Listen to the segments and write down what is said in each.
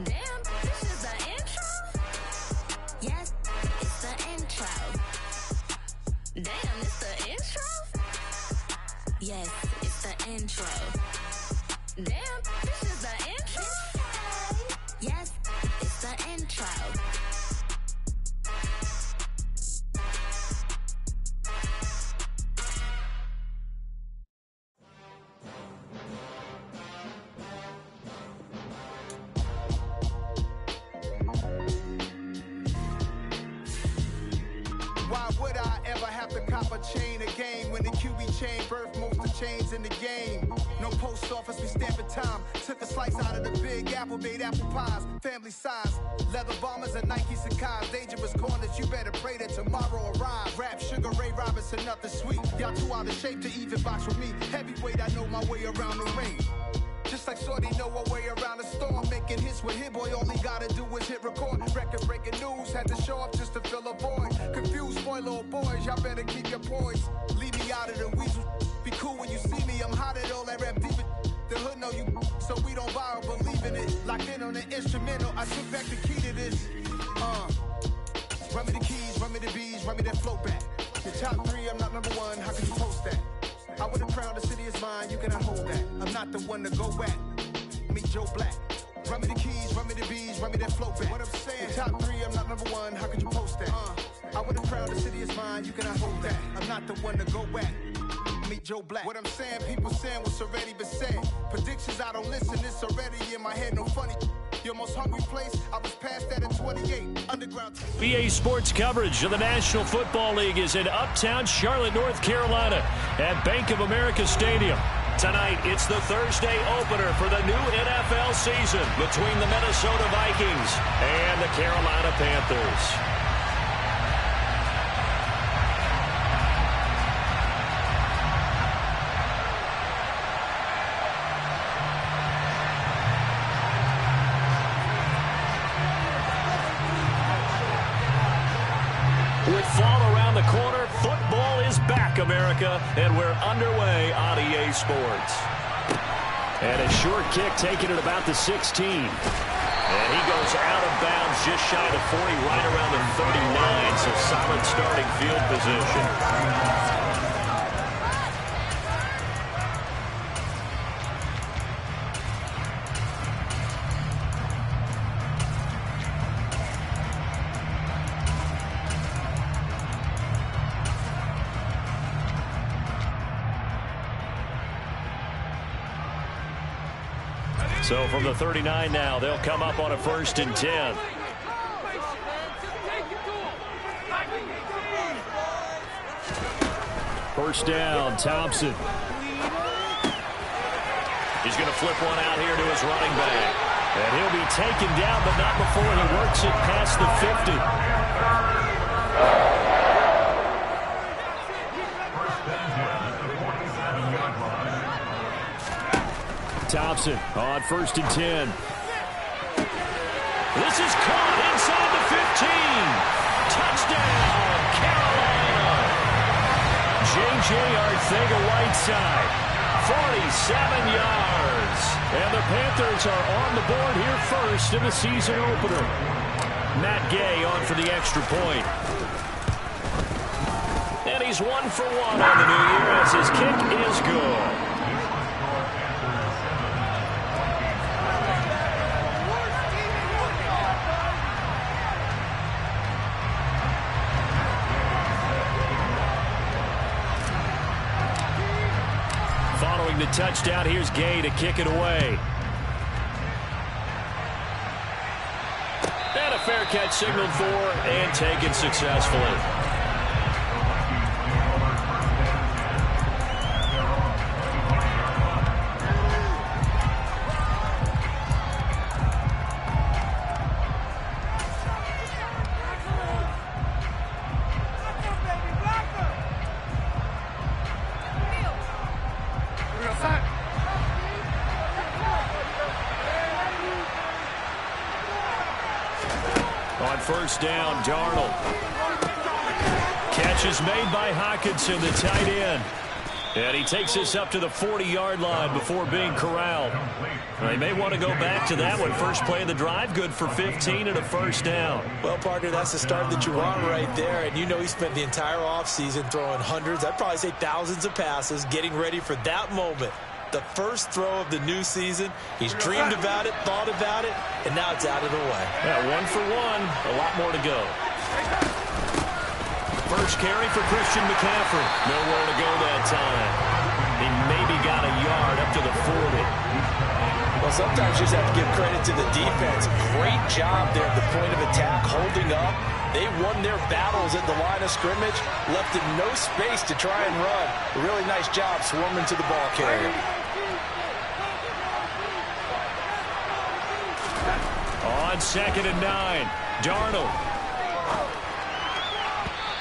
Damn, this is the intro? Yes, it's the intro. Damn, it's the intro? Yes, it's the intro. Damn, this is the intro? Yes, it's the intro. Why would I ever have to cop a chain a game when the QB chain birthed most of the chains in the game? No post office, we stamping time. Took a slice out of the big apple, made apple pies, family size. Leather bombers and Nike Sacai's. Dangerous corners, you better pray that tomorrow arrive. Rap, Sugar Ray Robinson, nothing sweet. Y'all too out of shape to even box with me. Heavyweight, I know my way around the ring. Just like Shorty know a way around the storm. Making hits with Hit Boy, all he gotta do is hit record. Record-breaking news, had to show up just to fill a void. Confused boy, little boys, y'all better keep your poise. Leave me out of the weasel. Be cool when you see me, I'm hot at all that rap deep. The hood know you, so we don't buy or believe in it. Locked in on the instrumental, I took back the key to this. Run me the keys, run me the bees, run me that flow back. The top three, I'm not number one, how can you post that? I would have crowned the city is mine, you cannot hold that. I'm not the one to go back. Meet Joe Black. Run me the keys, run me the bees, run me that flow back. What I'm saying, the top three, I'm not number one, how could you post that? I would have crowned the city is mine, you cannot hold that. I'm not the one to go back. Meet Joe Black. What I'm saying, people saying what's already been said. Predictions, I don't listen, it's already in my head, no funny. Your most hungry place, I was past that at 28. Underground. BA Sports coverage of the National Football League is in Uptown Charlotte, North Carolina at Bank of America Stadium. Tonight, it's the Thursday opener for the new NFL season between the Minnesota Vikings and the Carolina Panthers. With fall around the corner, football is back, America, and we're underway on EA Sports. And a short kick taken at about the 16. And he goes out of bounds just shy of 40, right around the 39, so solid starting field position. So from the 39 now, they'll come up on a 1st and 10. First down, Thompson. He's going to flip one out here to his running back. And he'll be taken down, but not before he works it past the 50. Thompson on 1st and 10. This is caught inside the 15. Touchdown, Carolina. J.J. Arcega-Whiteside, 47 yards. And the Panthers are on the board here first in the season opener. Matt Gay on for the extra point. And he's 1 for 1 on the new year as his kick is good. Following the touchdown, here's Gay to kick it away. And a fair catch signaled for and taken successfully. On 1st down, Darnold. Catch is made by Hockenson, the tight end. And he takes this up to the 40-yard line before being corralled. They may want to go back to that one. First play of the drive, good for 15 and a first down. Well, partner, that's the start that you want right there. And you know he spent the entire offseason throwing hundreds, I'd probably say thousands of passes, getting ready for that moment. The first throw of the new season. He's dreamed about it, thought about it, and now it's out of the way. Yeah, 1 for 1. A lot more to go. First carry for Christian McCaffrey. Nowhere to go that time. He maybe got a yard up to the 40. Well, sometimes you just have to give credit to the defense. Great job there at the point of attack, holding up. They won their battles at the line of scrimmage, left in no space to try and run. A really nice job swarming to the ball carrier. On 2nd and 9, Darnold.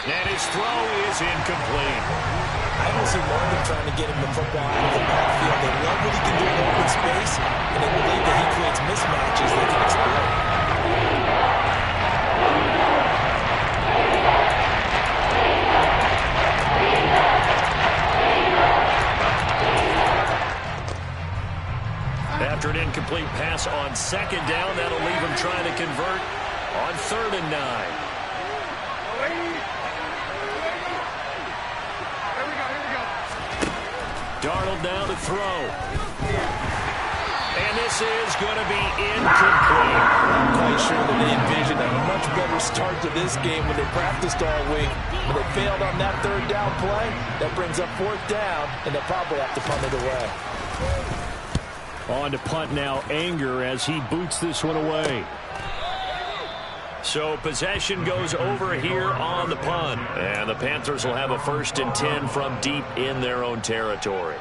And his throw is incomplete. I don't see Morgan trying to get him the football out of the backfield. They love what he can do in open space, and they believe that he creates mismatches they can exploit. After an incomplete pass on 2nd down, that'll leave him trying to convert on 3rd and 9. Darnold now to throw. And this is going to be incomplete. I'm quite sure that they envisioned a much better start to this game when they practiced all week. But they failed on that 3rd down play. That brings up 4th down, and they'll probably have to punt it away. On to punt now, Anger, as he boots this one away. So possession goes over here on the punt. And the Panthers will have a 1st and 10 from deep in their own territory.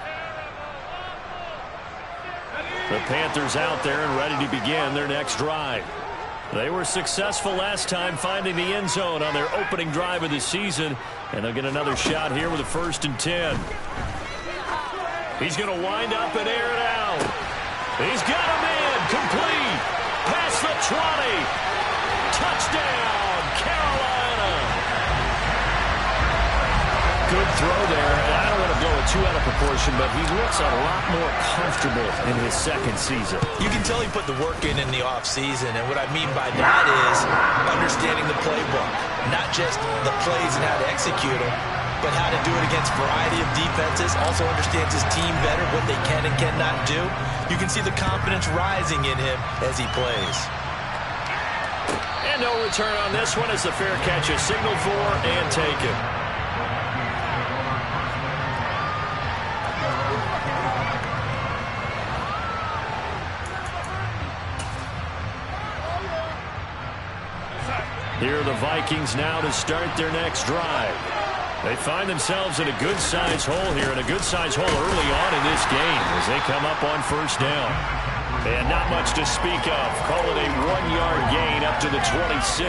The Panthers out there and ready to begin their next drive. They were successful last time finding the end zone on their opening drive of the season. And they'll get another shot here with a 1st and 10. He's going to wind up and air it out. He's got him in. Complete. Past the 20. Touchdown, Carolina. Good throw there. I don't want to blow it too out of proportion, but he looks a lot more comfortable in his 2nd season. You can tell he put the work in the offseason, and what I mean by that is understanding the playbook, not just the plays and how to execute them, but how to do it against a variety of defenses. Also understands his team better, what they can and cannot do. You can see the confidence rising in him as he plays. And no return on this one as the fair catch is signaled for and taken. Here are the Vikings now to start their next drive. They find themselves in a good-sized hole here, and a good-sized hole early on in this game as they come up on 1st down. And not much to speak of. Call it a 1-yard gain up to the 26.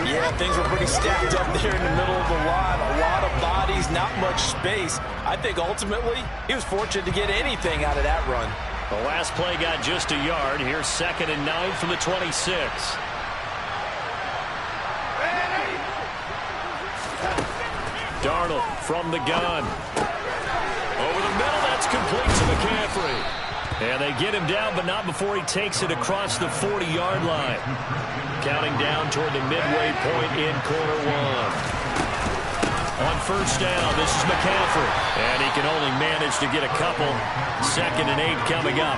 Yeah, things were pretty stacked up there in the middle of the line. A lot of bodies, not much space. I think ultimately he was fortunate to get anything out of that run. The last play got just a yard. Here's 2nd and 9 from the 26. Darnold from the gun. Over the middle, that's complete to McCaffrey. And they get him down, but not before he takes it across the 40-yard line. Counting down toward the midway point in quarter 1. On 1st down, this is McCaffrey. And he can only manage to get a couple. 2nd and 8 coming up.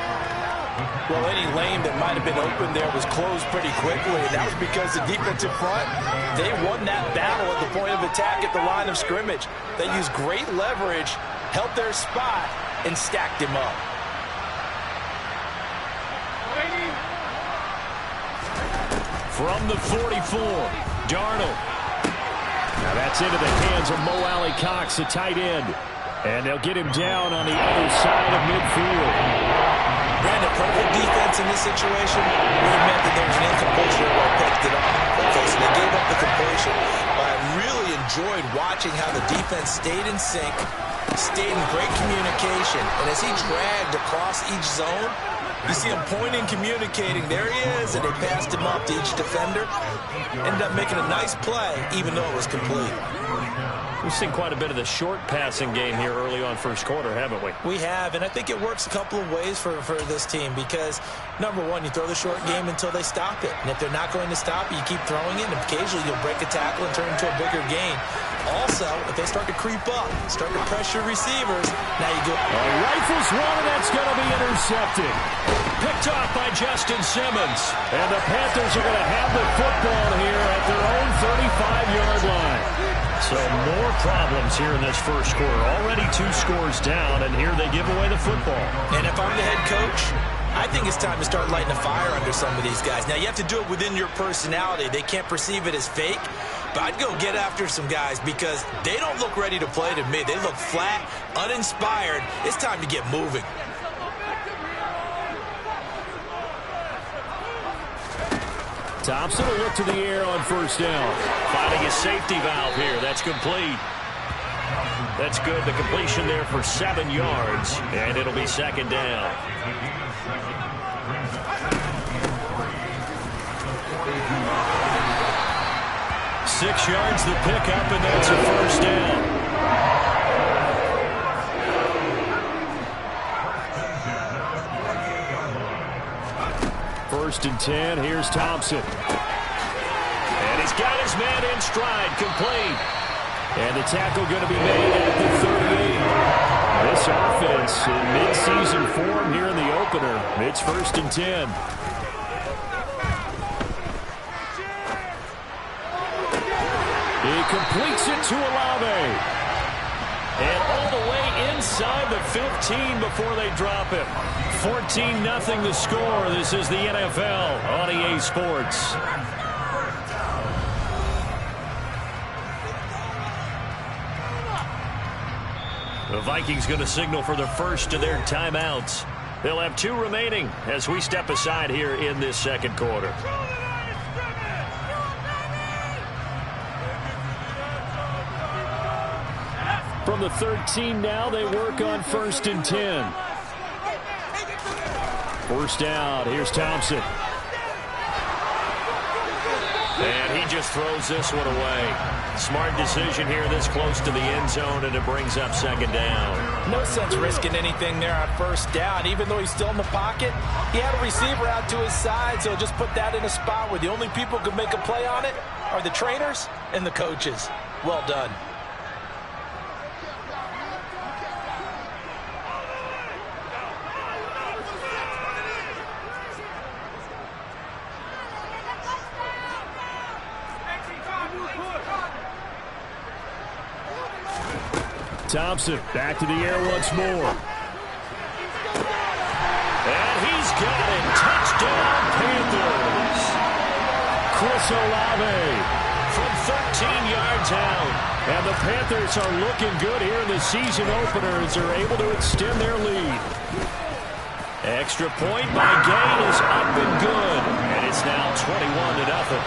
Well, any lane that might have been open there was closed pretty quickly, and that was because the defensive front, they won that battle at the point of attack at the line of scrimmage. They used great leverage, held their spot, and stacked him up. From the 44, Darnold. Now that's into the hands of Mo Alley Cox, the tight end. And they'll get him down on the other side of midfield. Brandon, perfect defense in this situation would have meant that there was an incompletion or well picked it off. Okay, so they gave up the completion. But I really enjoyed watching how the defense stayed in sync, stayed in great communication. And as he dragged across each zone, you see him pointing, communicating. There he is, and they passed him up to each defender. Ended up making a nice play, even though it was complete. We've seen quite a bit of the short passing game here early on first quarter, haven't we? We have, and I think it works a couple of ways for this team because, number one, you throw the short game until they stop it. And if they're not going to stop it, you keep throwing it, and occasionally you'll break a tackle and turn it into a bigger gain. Also, if they start to creep up, start to pressure receivers, now you go. Rifles one, and that's going to be intercepted. Picked off by Justin Simmons. And the Panthers are going to have the football here at their own 35-yard line. So more problems here in this first quarter. Already 2 scores down, and here they give away the football. And if I'm the head coach, I think it's time to start lighting a fire under some of these guys. Now, you have to do it within your personality. They can't perceive it as fake. But I'd go get after some guys because they don't look ready to play to me. They look flat, uninspired. It's time to get moving. Thompson will look to the air on first down. Finding his safety valve here. That's complete. That's good. The completion there for 7 yards. And it'll be second down. Six yards the pickup, and that's a first down. First and 10. Here's Thompson. And he's got his man in stride, complete. And the tackle going to be made at the 38. This offense in mid-season form here in the opener. It's first and 10. He completes it to Olave. And all the way inside the 15 before they drop him. 14-0 the score. This is the NFL on EA Sports. The Vikings going to signal for the first of their timeouts. They'll have 2 remaining as we step aside here in this second quarter. From the 13 now, they work on first and 10. First down, here's Thompson. And he just throws this one away. Smart decision here this close to the end zone, and it brings up second down. No sense risking anything there on first down. Even though he's still in the pocket, he had a receiver out to his side, so just put that in a spot where the only people who can make a play on it are the trainers and the coaches. Well done. Thompson back to the air once more. And he's got it. Touchdown, Panthers. Chris Olave from 13 yards out. And the Panthers are looking good here in the season opener as they're able to extend their lead. Extra point by Gain is up and good. And it's now 21-0.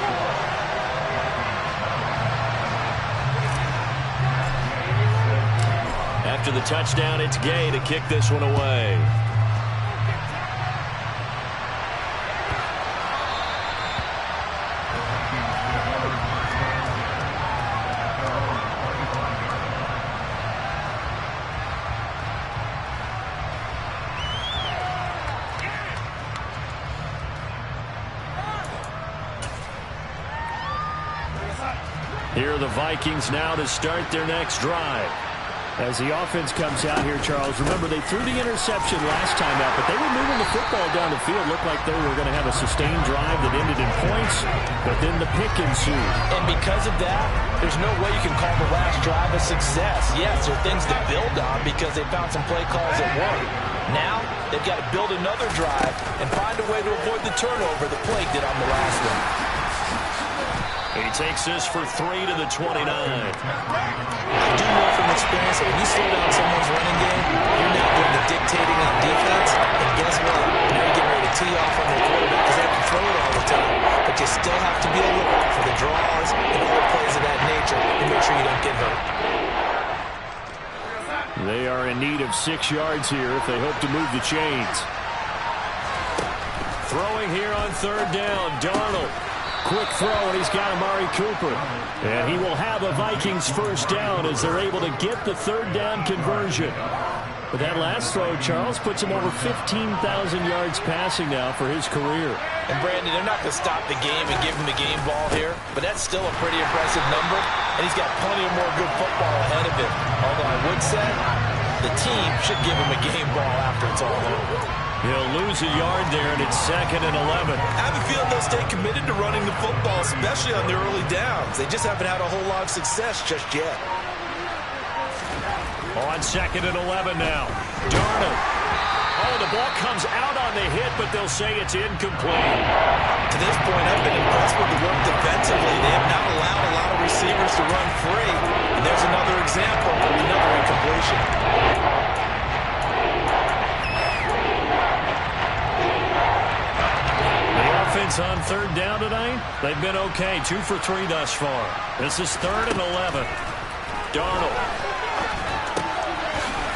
After the touchdown, it's Gay to kick this one away. Here are the Vikings now to start their next drive. As the offense comes out here, Charles, remember they threw the interception last time out, but they were moving the football down the field. Looked like they were going to have a sustained drive that ended in points, but then the pick ensued. And because of that, there's no way you can call the last drive a success. Yes, there are things to build on because they found some play calls that worked. Now, they've got to build another drive and find a way to avoid the turnover the plague did on the last one. He takes this for 3 to the 29. I do know from experience that when you slow down someone's running game, you're now doing the dictating on defense. And guess what? Now you're getting ready to tee off on their quarterback because they have to throw it all the time. But you still have to be alert for the draws and other plays of that nature and make sure you don't get hurt. They are in need of 6 yards here if they hope to move the chains. Throwing here on third down, Darnold. Quick throw, and he's got Amari Cooper. And he will have a Vikings first down as they're able to get the third down conversion. But that last throw, Charles, puts him over 15,000 yards passing now for his career. And, Brandon, they're not going to stop the game and give him the game ball here, but that's still a pretty impressive number, and he's got plenty of more good football ahead of him. Although I would say the team should give him a game ball after it's all over. He'll lose a yard there, and it's 2nd and 11. I have a feeling they'll stay committed to running the football, especially on the early downs. They just haven't had a whole lot of success just yet. On 2nd and 11 now. Darnold. Oh, the ball comes out on the hit, but they'll say it's incomplete. To this point, I've been impressed with the work defensively. They have not allowed a lot of receivers to run free. And there's another example of another incompletion. The offense on third down tonight, they've been okay. 2 for 3 thus far. This is 3rd and 11. Darnold.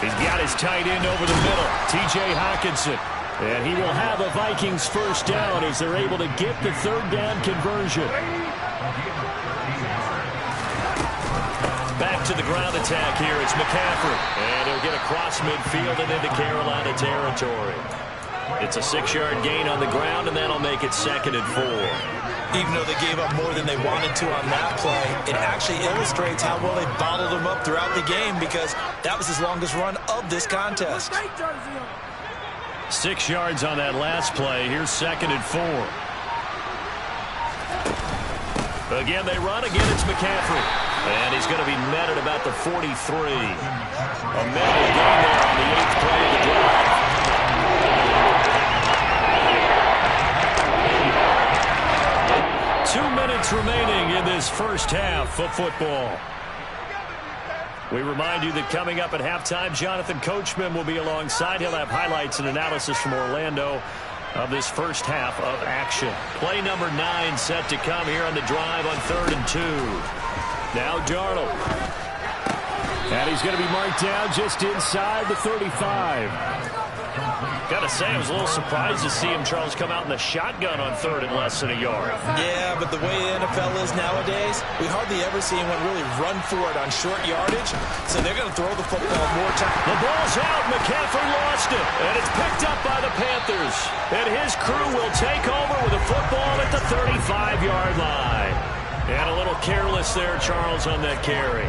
He's got his tight end over the middle, T.J. Hockenson. And he will have a Vikings first down as they're able to get the third down conversion. Back to the ground attack here. It's McCaffrey. And he'll get across midfield and into Carolina territory. It's a 6-yard gain on the ground, and that'll make it 2nd and 4. Even though they gave up more than they wanted to on that play, it actually illustrates how well they bottled him up throughout the game because that was his longest run of this contest. 6 yards on that last play. Here's 2nd and 4. Again, they run. Again, it's McCaffrey. And he's going to be met at about the 43. A mental gain there on the 8th play of the drive. Remaining in this first half of football. We remind you that coming up at halftime, Jonathan Coachman will be alongside. He'll have highlights and analysis from Orlando of this first half of action. Play number 9 set to come here on the drive on 3rd and 2. Now Darnold. And he's going to be marked down just inside the 35. Gotta say, I was a little surprised to see him, Charles, come out in the shotgun on 3rd and less than a yard. Yeah, but the way the NFL is nowadays, we hardly ever see anyone really run for it on short yardage, so they're going to throw the football more time. The ball's out. McCaffrey lost it, and it's picked up by the Panthers. And his crew will take over with a football at the 35-yard line. And a little careless there, Charles, on that carry.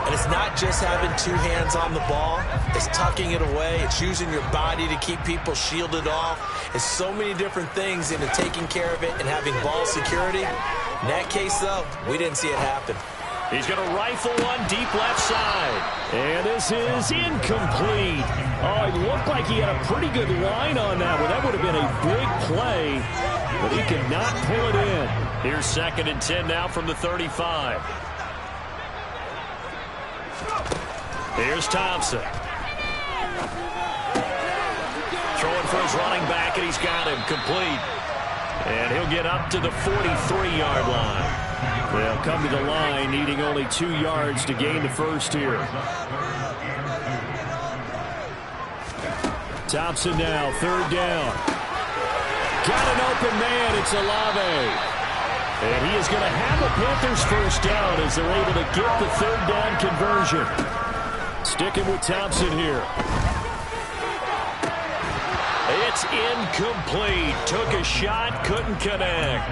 And it's not just having 2 hands on the ball. It's tucking it away. It's using your body to keep people shielded off. It's so many different things into taking care of it and having ball security. In that case, though, we didn't see it happen. He's going to rifle one deep left side. And this is incomplete. Oh, it looked like he had a pretty good line on that one. That would have been a big play, but he could not pull it in. Here's 2nd and 10 now from the 35. Here's Thompson. Throwing for his running back, and he's got him complete. And he'll get up to the 43-yard line. They'll come to the line, needing only 2 yards to gain the first here. Thompson now, 3rd down. Got an open man, it's Olave. And he is going to have a Panthers first down as they're able to get the 3rd down conversion. Sticking with Thompson here. It's incomplete. Took a shot, couldn't connect.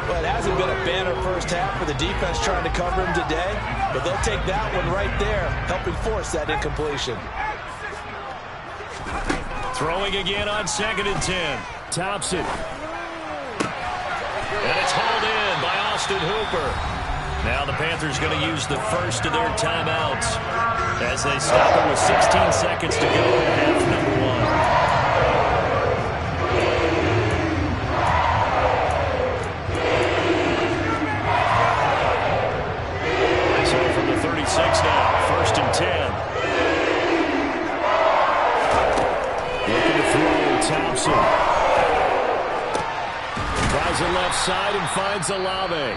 Well, it hasn't been a banner first half for the defense trying to cover him today, but they'll take that one right there, helping force that incompletion. Throwing again on 2nd and 10. Thompson. And it's hauled in by Austin Hooper. Now the Panthers going to use the first of their timeouts as they stop it with 16 seconds to go in half number 1. So from the 36 now, 1st and 10. Looking to throw, Thompson. Tries it left side and finds Olave.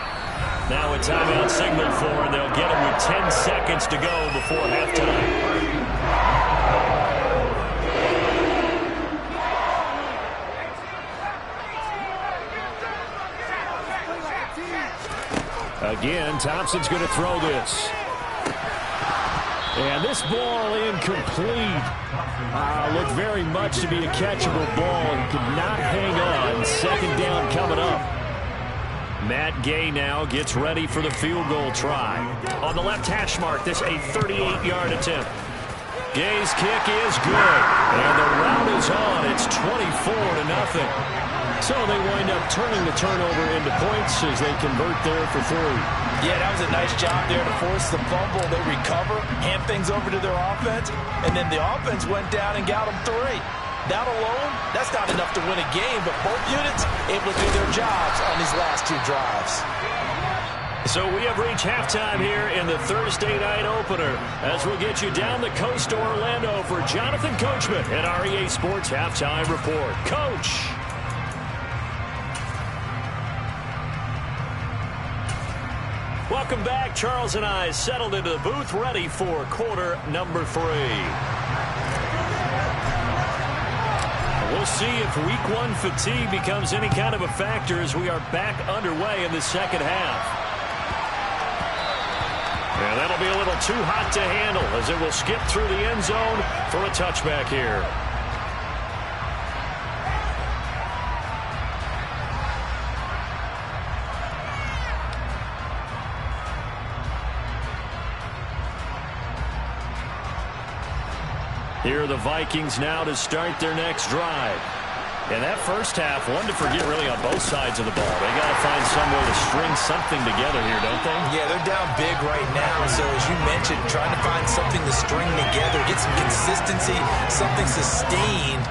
Now a timeout signal for, and they'll get him with 10 seconds to go before halftime. Again, Thompson's going to throw this. And this ball incomplete. Looked very much to be a catchable ball and could not hang on. Second down coming up. Matt Gay now gets ready for the field goal try. On the left hash mark, this a 38-yard attempt. Gay's kick is good. And the route is on. It's 24-0. So they wind up turning the turnover into points as they convert there for 3. Yeah, that was a nice job there to force the fumble. They recover, hand things over to their offense, and then the offense went down and got them 3. That alone, that's not enough to win a game, but both units able to do their jobs on these last 2 drives. So we have reached halftime here in the Thursday night opener as we'll get you down the coast to Orlando for Jonathan Coachman and our EA Sports Halftime Report. Coach! Welcome back. Charles and I settled into the booth ready for quarter number 3. We'll see if week 1 fatigue becomes any kind of a factor as we are back underway in the second half. And that'll be a little too hot to handle as it will skip through the end zone for a touchback here. Here are the Vikings now to start their next drive. And that first half, one to forget really on both sides of the ball. They got to find some way to string something together here, don't they? Yeah, they're down big right now. So as you mentioned, trying to find something to string together, get some consistency, something sustained,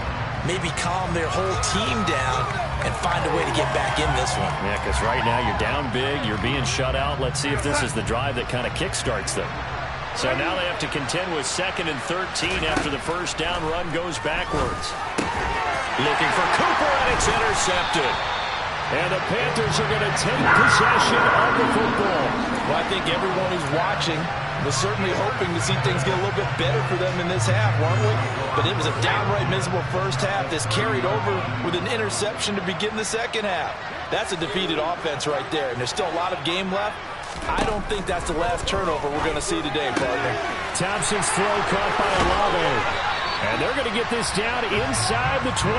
maybe calm their whole team down and find a way to get back in this one. Yeah, because right now you're down big, you're being shut out. Let's see if this is the drive that kind of kickstarts them. So now they have to contend with 2nd and 13 after the first down run goes backwards. Looking for Cooper, and it's intercepted. And the Panthers are going to take possession of the football. Well, I think everyone who's watching was certainly hoping to see things get a little bit better for them in this half, weren't we? But it was a downright miserable first half that's carried over with an interception to begin the second half. That's a defeated offense right there, and there's still a lot of game left. I don't think that's the last turnover we're going to see today, partner. Thompson's throw caught by Olave. And they're going to get this down inside the 20.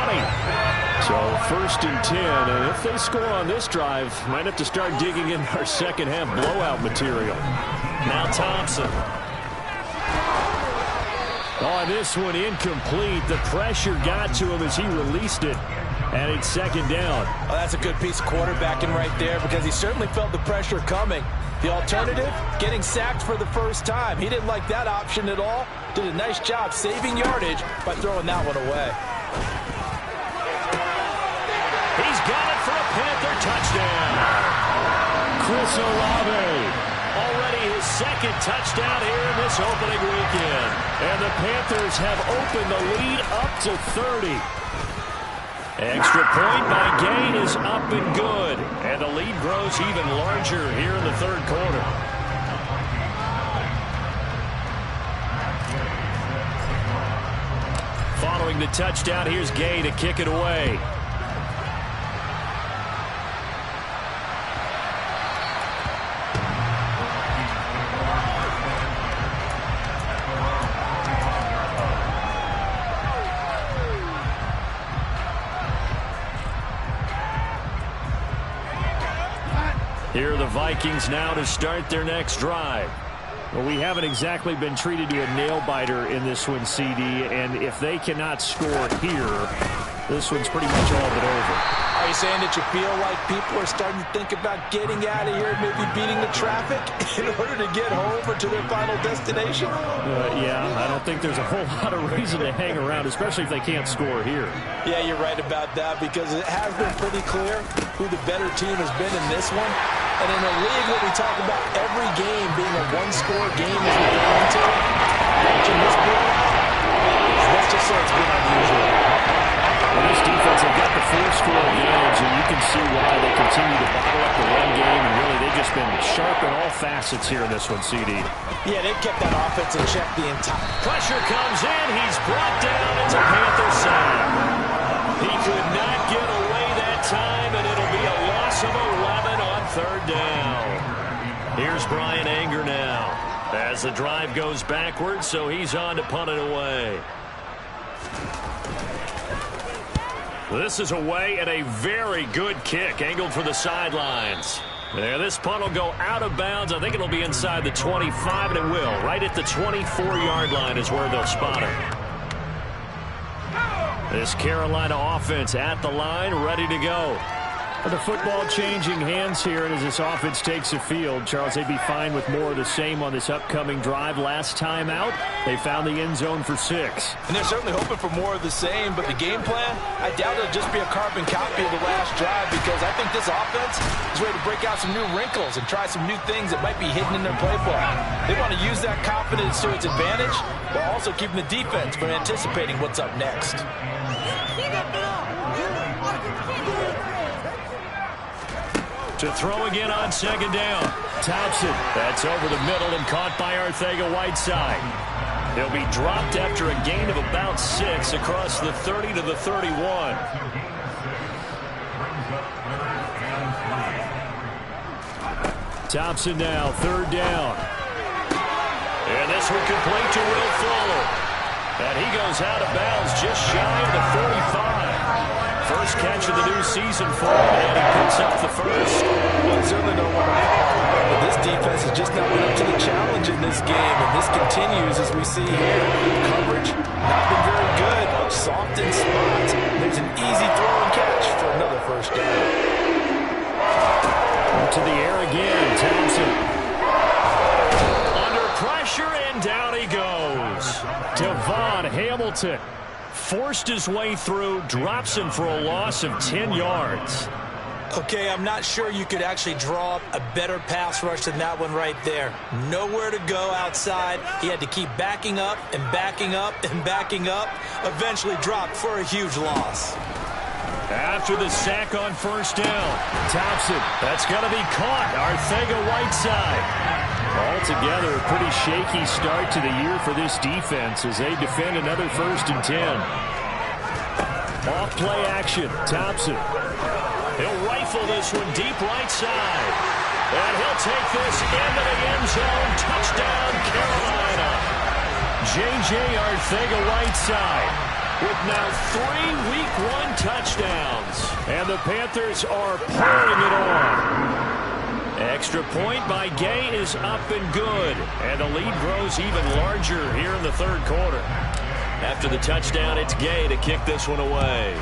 So 1st and 10. And if they score on this drive, might have to start digging in our second half blowout material. Now Thompson. On this one, incomplete. The pressure got to him as he released it. And it's 2nd down. Oh, that's a good piece of quarterbacking right there because he certainly felt the pressure coming. The alternative, getting sacked for the first time. He didn't like that option at all. Did a nice job saving yardage by throwing that one away. He's got it for a Panther touchdown. Chris Olave. Already his 2nd touchdown here in this opening weekend. And the Panthers have opened the lead up to 30. Extra point by Gain is up and good. And the lead grows even larger here in the 3rd quarter. Following the touchdown, here's Gay to kick it away. Here are the Vikings now to start their next drive. Well, we haven't exactly been treated to a nail-biter in this one, CD, and if they cannot score here, this one's pretty much all but over. Are you saying that you feel like people are starting to think about getting out of here, maybe beating the traffic in order to get home or to their final destination? Yeah, I don't think there's a whole lot of reason to hang around, especially if they can't score here. Yeah, you're right about that because it has been pretty clear who the better team has been in this one. And in a league where we talk about every game being a one-score game as we go into it, watching this blowout, let's just say it's been unusual. Well, this defense, they've got the 4-score advantage, and you can see why they continue to bottle up the run game, and really they've just been sharp in all facets here in this one, CD. Yeah, they've kept that offense in check the entire... Pressure comes in, he's brought down, it's a Panther sack. He could not get away that time, and it'll be a loss of 11 on 3rd down. Here's Brian Anger now. As the drive goes backwards, so he's on to punt it away. This is away and a very good kick, angled for the sidelines. There, this punt will go out of bounds. I think it'll be inside the 25, and it will. Right at the 24-yard line is where they'll spot it. This Carolina offense at the line, ready to go. The football changing hands here, and as this offense takes the field, Charles, they'd be fine with more of the same on this upcoming drive. Last time out, they found the end zone for 6. And they're certainly hoping for more of the same, but the game plan, I doubt it'll just be a carbon copy of the last drive, because I think this offense is ready to break out some new wrinkles and try some new things that might be hidden in their playbook. They want to use that confidence to its advantage, while also keeping the defense from anticipating what's up next. To throw again on second down. Thompson. That's over the middle and caught by Arcega-Whiteside. He'll be dropped after a gain of about 6 across the 30 to the 31. Thompson now, third down. And this one complete to Will Fuller. And he goes out of bounds just shy of the 45. First catch of the new season for him, and he picks up the first. Well, certainly don't want to fall, but this defense has just not been up to the challenge in this game, and this continues as we see here. Coverage not been very good, soft in spots. There's an easy throw and catch for another first down. To the air again, Thompson. Under pressure, and down he goes. Devon Hamilton forced his way through, drops him for a loss of 10 yards. Okay, I'm not sure you could actually draw up a better pass rush than that one right there. Nowhere to go outside. He had to keep backing up and backing up and backing up. Eventually dropped for a huge loss. After the sack on first down, Thompson, that's going to be caught. Arcega-Whiteside. Altogether, a pretty shaky start to the year for this defense as they defend another 1st and 10. Off play action, Thompson. He'll rifle this one deep right side. And he'll take this into the end zone. Touchdown, Carolina. J.J. Arcega-Whiteside with now 3 Week 1 touchdowns. And the Panthers are pouring it on. Extra point by Gay is up and good. And the lead grows even larger here in the 3rd quarter. After the touchdown, it's Gay to kick this one away.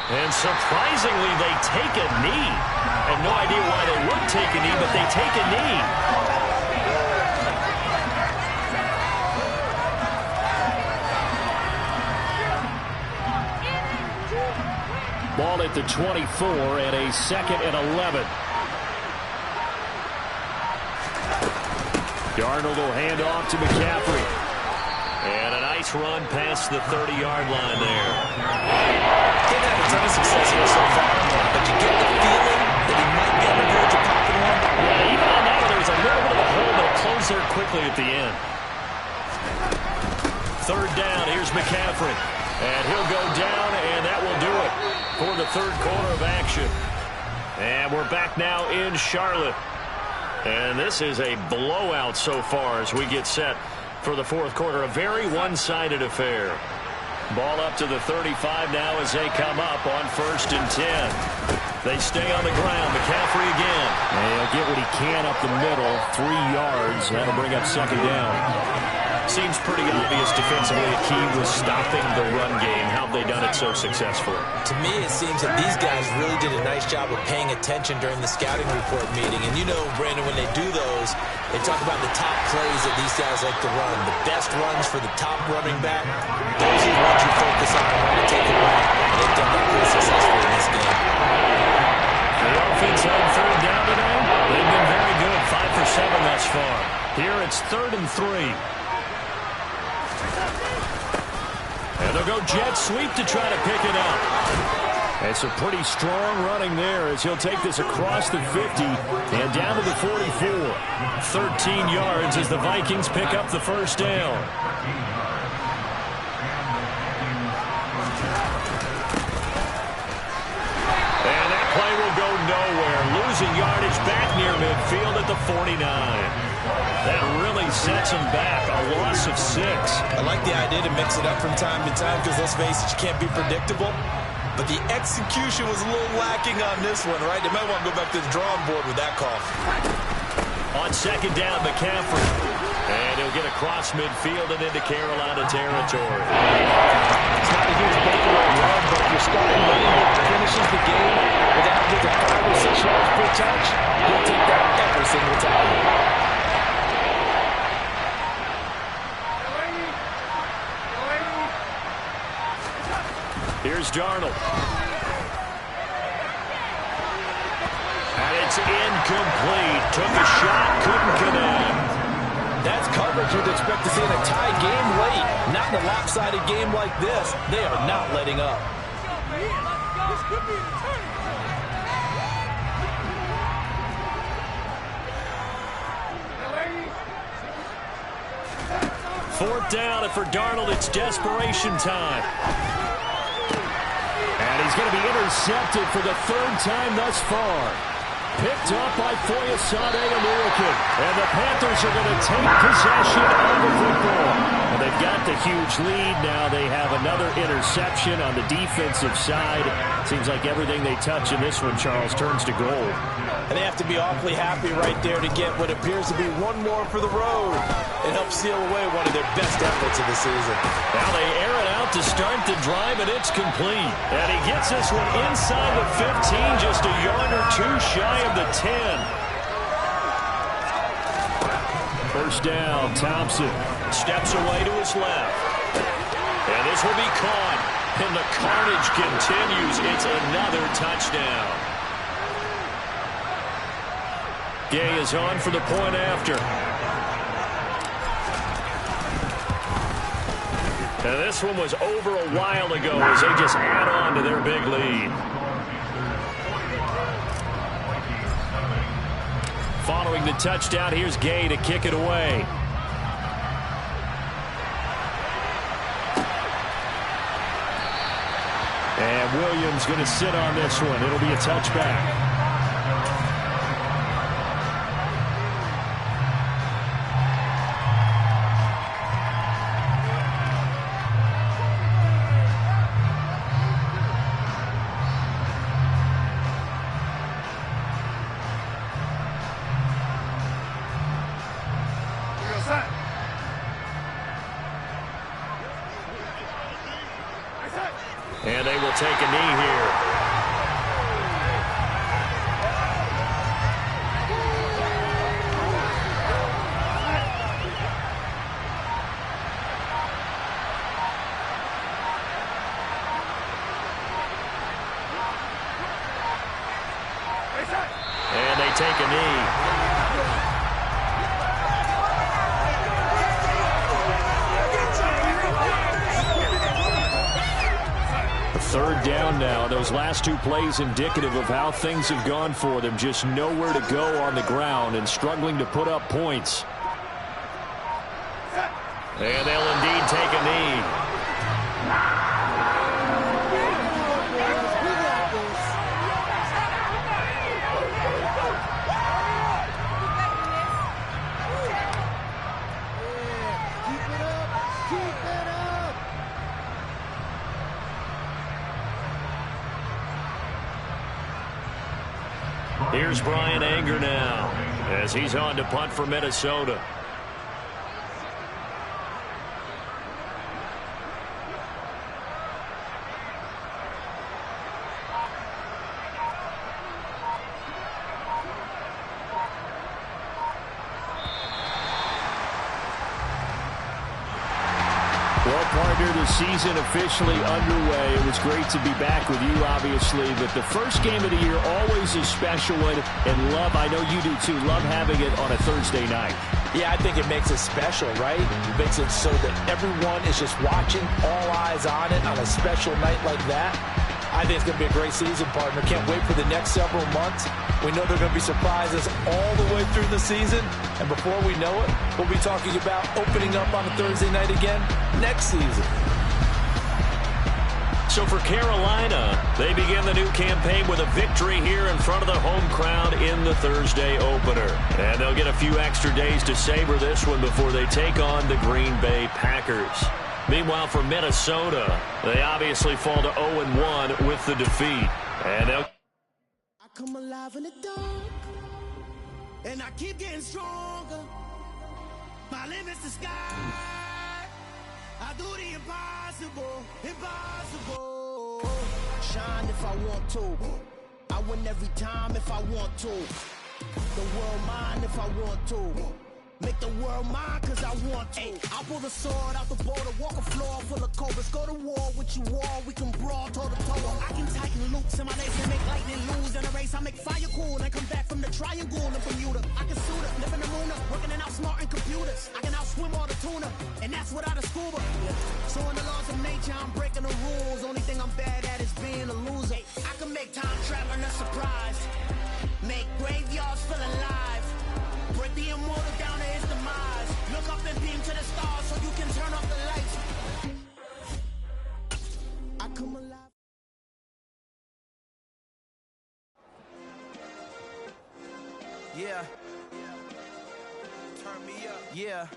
And surprisingly, they take a knee. I have no idea why they would take a knee, but they take a knee. Ball at the 24 and a 2nd and 11. Darnold will hand off to McCaffrey. And a nice run past the 30-yard line there. Didn't have a ton of success here so far, but you get the feeling that he might be on the verge of popping one. Yeah, even on that one, there was a little bit of a hole, but it closed there quickly at the end. 3rd down, here's McCaffrey. And he'll go down, and that will do it for the 3rd quarter of action. And we're back now in Charlotte. And this is a blowout so far as we get set for the 4th quarter. A very one-sided affair. Ball up to the 35 now as they come up on 1st and 10. They stay on the ground. McCaffrey again. And he'll get what he can up the middle. 3 yards. That'll bring up 2nd down. Seems pretty obvious defensively a key was stopping the run game. How have they done it so successfully? To me, it seems that these guys really did a nice job of paying attention during the scouting report meeting. And you know, Brandon, when they do those, they talk about the top plays that these guys like to run. The best runs for the top running back, those are what you focus on and want to take away. And they've done that pretty successfully in this game. The offense on 3rd down today, they've been very good. 5 for 7 thus far. Here it's 3rd and 3. And they'll go jet sweep to try to pick it up. It's a pretty strong running there as he'll take this across the 50 and down to the 44. 13 yards as the Vikings pick up the first down. And that play will go nowhere. Losing yardage back near midfield at the 49. That really sets him back. A loss of 6. I like the idea to mix it up from time to time because, let's face it, you can't be predictable. But the execution was a little lacking on this one, right? They might want to go back to the drawing board with that call. On second down, McCaffrey. And he'll get across midfield and into Carolina territory. It's not a huge breakaway run, but if you're starting running back finishes the game with average of 5 or 6 yards per touch, you'll take that every single time. Here's Darnold. And it's incomplete. Took a shot, couldn't connect. That's coverage you'd expect to see in a tie game late. Not in a lopsided game like this. They are not letting up. Fourth down, and for Darnold, it's desperation time. And he's going to be intercepted for the 3rd time thus far. Picked up by Foyesade Oluokun. And the Panthers are going to take possession of the football. And they've got the huge lead. Now they have another interception on the defensive side. Seems like everything they touch in this one, Charles, turns to gold. And they have to be awfully happy right there to get what appears to be one more for the road. It helps seal away one of their best efforts of the season. Now they air it out to start the drive, and it's complete. And he gets this one inside the 15, just a yard or 2 shy of the 10. First down, Thompson steps away to his left. And this will be caught. And the carnage continues. It's another touchdown. Gay is on for the point after. And this one was over a while ago as they just add on to their big lead. Following the touchdown, here's Gay to kick it away. And Williams going to sit on this one. It'll be a touchback. And they will take a knee here. And they take a knee. Third down now. Those last 2 plays indicative of how things have gone for them. Just nowhere to go on the ground and struggling to put up points. And they'll indeed take a knee. Here's Brian Anger now as he's on to punt for Minnesota. Well, partner, the season officially underway. It was great to be back with you, obviously, but the first game of the year always a special one, and love, I know you do too, love having it on a Thursday night. Yeah, I think it makes it special, right? It makes it so that everyone is just watching, all eyes on it on a special night like that. I think it's going to be a great season, partner. Can't wait for the next several months. We know there are going to be surprises all the way through the season. And before we know it, we'll be talking about opening up on a Thursday night again next season. So for Carolina, they begin the new campaign with a victory here in front of the home crowd in the Thursday opener. And they'll get a few extra days to savor this one before they take on the Green Bay Packers. Meanwhile, for Minnesota, they obviously fall to 0-1 with the defeat. And they'll... I come alive in the dark, and I keep getting stronger. My limit's the sky. I do the impossible, impossible. Shine if I want to. I win every time if I want to. The world mine if I want to. Make the world mine cause I want to. I pull the sword out the border, walk a floor full of cobras. Go to war with you all, we can brawl toe to toe. I can tighten loops in my legs and make lightning lose in a race. I make fire cool and come back from the triangle in Bermuda. I can suit up, live in the moon up, working and outsmarting computers. I can outswim all the tuna, and that's without a scuba. So in the laws of nature, I'm breaking the rules. Only thing I'm bad at is being a loser. I can make time traveling a surprise, make graveyards feel alive. Break the immortal down to his demise. Look up and beam to the stars so you can turn off the lights. I come alive. Yeah. Turn me up. Yeah.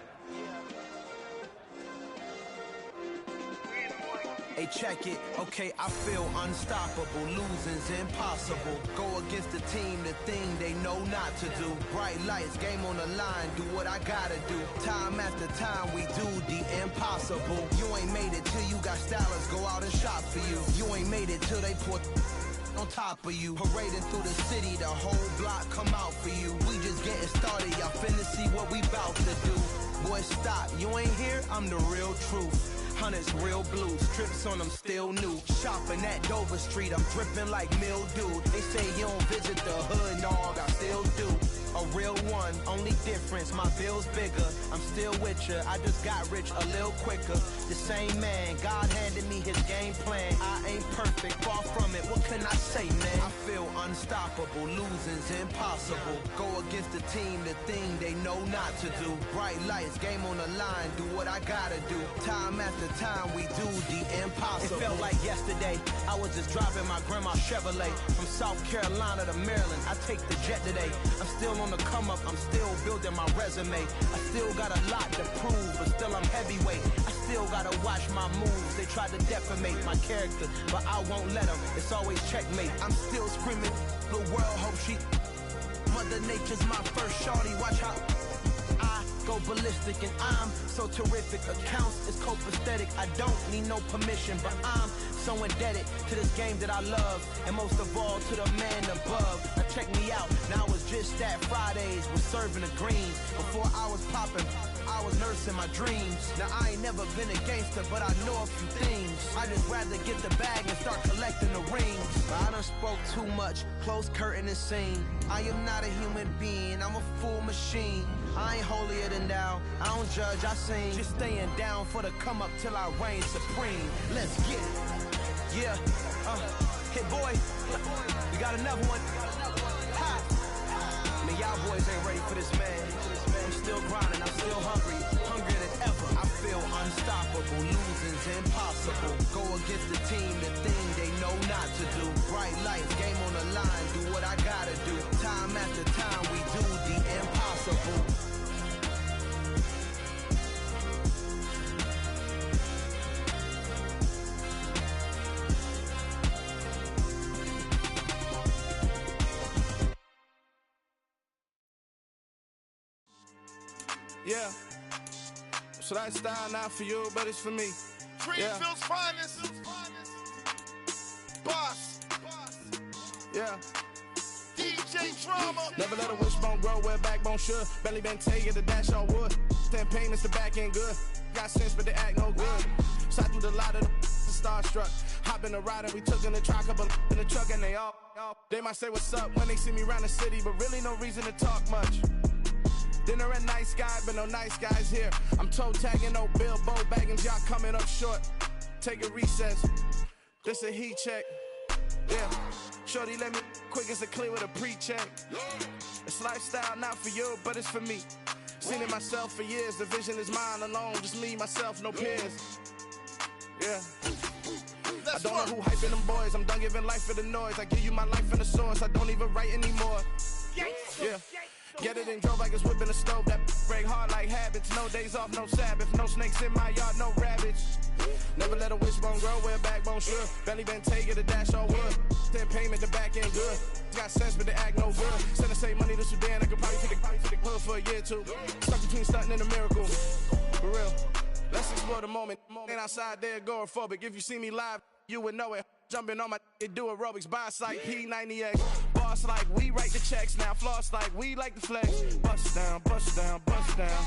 Hey, check it. Okay, I feel unstoppable. Losing's impossible. Go against the team, the thing they know not to do. Bright lights, game on the line. Do what I gotta do. Time after time, we do the impossible. You ain't made it till you got stylists go out and shop for you. You ain't made it till they put on top of you. Parading through the city, the whole block come out for you. We just getting started, y'all finna see what we bout to do. Boy, stop, you ain't here, I'm the real truth. Hunters, real blue, strips on them still new. Shopping at Dover Street, I'm dripping like mildew. They say you don't visit the hood, dog, I still do. A real one, only difference, my bill's bigger. I'm still with ya, I just got rich a little quicker. The same man, God handed me his game plan. I ain't perfect, far from it, what can I say, man? I feel unstoppable, losing's impossible. Go against the team, the thing they know not to do. Bright lights, game on the line, do what I gotta do. Time after time, we do the impossible. It felt like yesterday, I was just driving my grandma's Chevrolet. From South Carolina to Maryland, I take the jet today. I'm still on the come up, I'm still building my resume. I still got a lot to prove, but still I'm heavyweight. I still gotta watch my moves. They tried to defamate my character, but I won't let them. It's always checkmate. I'm still screaming, the world hope she. Mother Nature's my first shorty, watch how I go ballistic, and I'm so terrific. Accounts is copacetic, I don't need no permission, but I'm so indebted to this game that I love, and most of all to the man above. Now check me out, now it's just that Fridays was serving the greens. Before I was popping, I was nursing my dreams. Now I ain't never been a gangster, but I know a few things. I just rather get the bag and start collecting the rings. But I done spoke too much, close curtain and scene. I am not a human being, I'm a full machine. I ain't holier than thou, I don't judge, I sing. Just staying down for the come up till I reign supreme. Let's get it. Yeah, hit boy, we got another one. Ha. Man, y'all boys ain't ready for this, man. I'm still grinding, I'm still hungry, hungrier than ever. I feel unstoppable, losing's impossible. Go against the team, the thing they know not to do. Bright lights, game on the line, do what I gotta do. Time after time, we do the impossible. Yeah. So that style not for you, but it's for me. Greenfield's finest. Boss. Yeah. DJ Drama. Never let a wishbone grow where a backbone should. Belly been taken to dash on wood. Then pain is the back end good. Got sense, but they act no good. Shot through the lot of the starstruck. Hop in the ride and we took in the truck, up in the truck, and they all. They might say what's up when they see me around the city, but really no reason to talk much. Dinner at nice guy, but no nice guys here. I'm toe tagging, no Bilbo bagging, jock coming up short. Take a recess. This a heat check. Yeah, shorty let me quick as a clear with a pre-check. It's lifestyle not for you, but it's for me. Seen it myself for years, the vision is mine alone. Just me, myself, no peers. Yeah. I don't know who hyping them boys. I'm done giving life for the noise. I give you my life in the source. I don't even write anymore. Yeah. Get it and drove like it's whipping a stove. That break hard like habits. No days off, no Sabbath. No snakes in my yard, no rabbits. Never let a wishbone grow where a backbone should. Belly been take it, a dash on wood. Then payment, the back end good. Got sense, but they act no good. Send the same money to Sudan. I could probably take the hood for a year or two. Stuck between stunting and a miracle. For real. Let's explore the moment. Ain't outside there agoraphobic. If you see me live, you would know it. Jumping on my do aerobics, boss like P90X. Boss like we write the checks now. Floss like we like the flex. Bust down, bust down, bust down.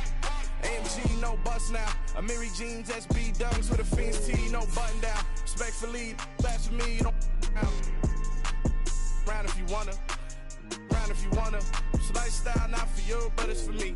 AMG, no bust now. Amiri jeans, SB dunks with a Fiends T, no button down. Respectfully, that's for me, you don't round if you wanna. Round if you wanna. It's lifestyle not for you, but it's for me.